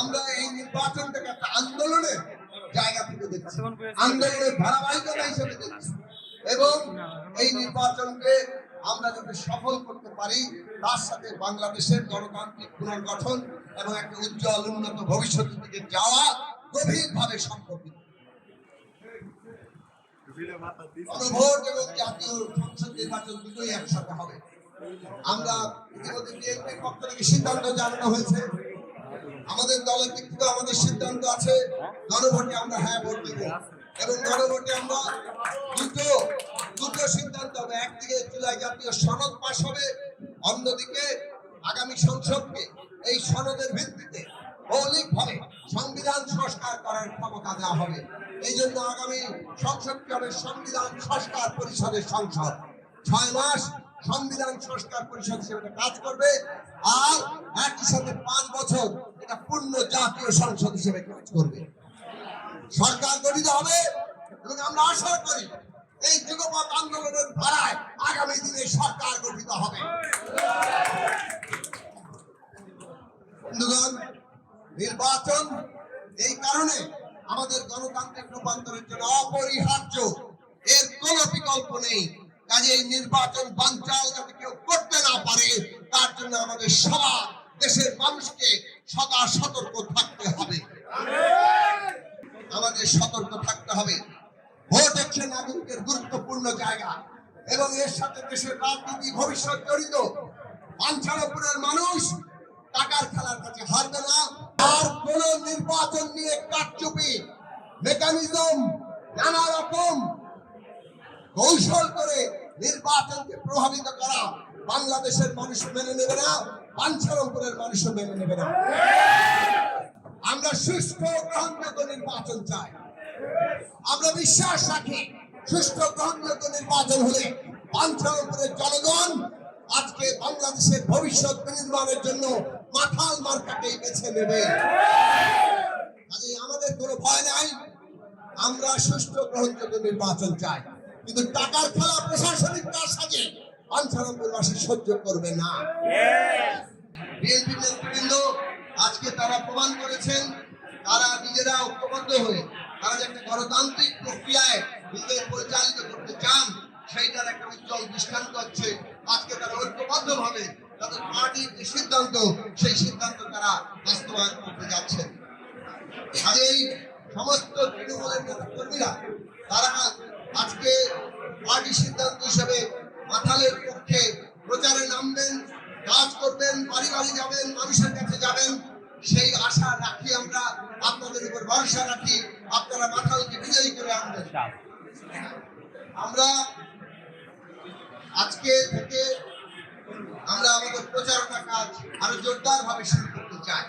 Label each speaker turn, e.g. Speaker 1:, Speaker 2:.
Speaker 1: আমরা এই নির্বাচনটাকে একটা আন্দোলনের জায়গা থেকে দেখছি, আন্দোলনের ধারাবাহিকতা হিসেবে দেখছি, এবং এই নির্বাচনকে আমরা যাতে সফল করতে পারি তার সাথে বাংলাদেশের গণতান্ত্রিক পুনর্গঠন এবং একটা উজ্জ্বল উন্নত ভবিষ্যতের দিকে যাওয়া গভীরভাবে সম্পর্কিত। গণভোট এবং জাতীয় সংসদ নির্বাচন দুটোই একসাথে হবে। আমরা ইতিমধ্যে বিএনপির পক্ষ থেকে সিদ্ধান্ত জানানো হয়েছে, আমাদের দলের দিক থেকে আমাদের সিদ্ধান্ত আছে গণভোটে আমরা হ্যাঁ ভোট দেব, এবং গণভোটে আমরা দুটো সিদ্ধান্ত হবে। একদিকে জুলাই জাতীয় সনদ পাস হবে, অন্যদিকে আগামী সংসদকে এই সনদের ভিত্তিতে মৌলিকভাবে সংবিধান সংস্কার করার ক্ষমতা দেওয়া হবে। এই জন্য আগামী সংসদকে হবে সংবিধান সংস্কার পরিষদের সংসদ। 6 মাস সংবিধান সংস্কার পরিষদ হিসেবে কাজ করবে, আর একই সাথে 5 বছর এটা পূর্ণ জাতীয় সংসদ হিসেবে কাজ করবে। সরকার গঠিত হবে এবং আমরা আশা করি এই যুগপৎ আন্দোলনের ধারায় আগামী দিনে সরকার গঠিত হবে। বন্ধুগণ, নির্বাচন এই কারণে আমাদের গণতান্ত্রিক রূপান্তরের জন্য অপরিহার্য, এর কোনো বিকল্প নেই। কাজে এই নির্বাচন বানচাল যাতে কেউ করতে না পারে তার জন্য আমাদের সবার দেশের মানুষকে সদা সতর্ক থাকতে হবে। আমাদের সতর্ক থাকতে হবে। ভোট হচ্ছে নাগরিকের গুরুত্বপূর্ণ জায়গা এবং এর সাথে দেশের রাজনীতি ভবিষ্যৎ জড়িত। পাঞ্চালপুরের মানুষ টাকার খেলার কাছে হারবে না। আর কোন নির্বাচন নিয়ে কারচুপি মেকানিজম নানা রকম কৌশল করে নির্বাচনকে প্রভাবিত করা বাংলাদেশের মানুষ মেনে নেবে না, পাঞ্চালপুরের মানুষও মেনে নেবে না। আমরা সুষ্ঠু গ্রহণযোগ্য নির্বাচন চাই। আমরা বিশ্বাস রাখি সুষ্ঠু গ্রহণযোগ্য নির্বাচন হলে পাঞ্চালপুরের জনগণ আজকে বাংলাদেশের ভবিষ্যৎ নির্মাণের জন্য মাথাল মার্কাকেই বেছে নেবে। আমাদের কোনো ভয় নাই, আমরা সুষ্ঠু গ্রহণযোগ্য নির্বাচন চাই, কিন্তু টাকার খেলা প্রশাসনিক কারসাজে পাঞ্চালপুরবাসী সহ্য করবে না। বিএনপি নেতৃবৃন্দ আজকে তারা প্রমাণ করেছেন তারা নিজেরা ঐক্যবদ্ধ হয়ে তারা যে একটা গণতান্ত্রিক প্রক্রিয়ায় নিজেদের পরিচালিত করতে চান সেইটার একটা উজ্জ্বল দৃষ্টান্ত হচ্ছে। আজকে তারা ঐক্যবদ্ধ ভাবে তাদের পার্টির যে সিদ্ধান্ত সেই সিদ্ধান্ত তারা বাস্তবায়ন করতে যাচ্ছেন। কাজেই সমস্ত তৃণমূলের নেতা কর্মীরা তারা আজকে পার্টি সিদ্ধান্ত হিসেবে মাথালের পক্ষে প্রচারে নামবেন, কাজ করবেন, বাড়ি বাড়ি যাবেন, মানুষের কাছে যাবেন। সেই আশা রাখি, আমরা আপনাদের উপর ভরসা রাখি, আপনারা মাথালকে বিজয়ী করে আনবেন। আমরা আজকে থেকে আমরা আমাদের প্রচারণা কাজ আরো জোরদার ভাবে শুরু করতে চাই।